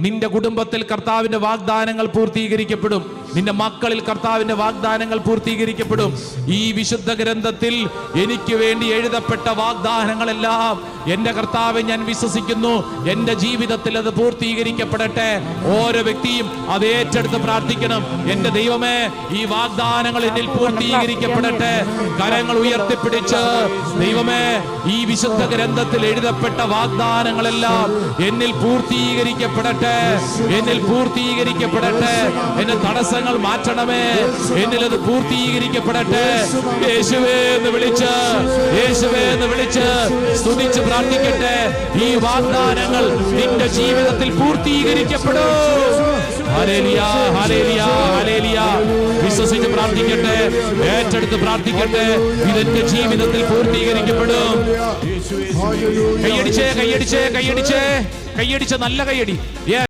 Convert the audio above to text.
നിന്റെ കുടുംബത്തിൽ കർത്താവിന്റെ വാഗ്ദാനങ്ങൾ പൂർത്തീകരിക്കപ്പെടും. നിന്റെ മക്കളിൽ കർത്താവിന്റെ വാഗ്ദാനങ്ങൾ പൂർത്തീകരിക്കപ്പെടും. ഈ വിശുദ്ധ ഗ്രന്ഥത്തിൽ എനിക്ക് വേണ്ടി എഴുതപ്പെട്ട വാഗ്ദാനങ്ങളെല്ലാം എന്റെ കർത്താവെ ഞാൻ വിശ്വസിക്കുന്നു. എന്റെ ജീവിതത്തിൽ അത് പൂർത്തീകരിക്കപ്പെടട്ടെ. ഓരോ വ്യക്തിയും അത് ഏറ്റെടുത്ത് പ്രാർത്ഥിക്കണം. എന്റെ ദൈവമേ, ഈ വാഗ്ദാനങ്ങൾ എന്നിൽ പൂർത്തീകരിക്കപ്പെടട്ടെ. കരങ്ങൾ ഉയർത്തിപ്പിടിച്ച് ദൈവമേ, ഈ വിശുദ്ധ ഗ്രന്ഥത്തിൽ എഴുതപ്പെട്ട വാഗ്ദാനങ്ങളെല്ലാം എന്നിൽ പൂർത്തീകരിക്കപ്പെടട്ടെ. എന്നിൽ പൂർത്തീകരിക്കപ്പെടട്ടെ. എന്റെ തടസ്സങ്ങൾ മാറ്റണമേ. എന്നിൽ അത് പൂർത്തീകരിക്കപ്പെടട്ടെ. യേശുവേ എന്ന് വിളിച്ച്, യേശുവേ എന്ന് വിളിച്ച് സ്തുതിച്ച് പ്രാർത്ഥിക്കട്ടെ. ഈ വാഗ്ദാനങ്ങൾ നിന്റെ ജീവിതത്തിൽ പൂർത്തീകരിക്കപ്പെടും. Hallelujah, hallelujah, hallelujah. വിശ്വസിച്ച് പ്രാർത്ഥിക്കട്ടെ. ഏറ്റെടുത്ത് പ്രാർത്ഥിക്കട്ടെ. ഇതെന്റെ ജീവിതത്തിൽ പൂർത്തീകരിക്കപ്പെടും. കൈയടിച്ചേ, കൈയടിച്ചേ, കൈയടിച്ചേ, കൈയടിച്ച നല്ല കൈയടി.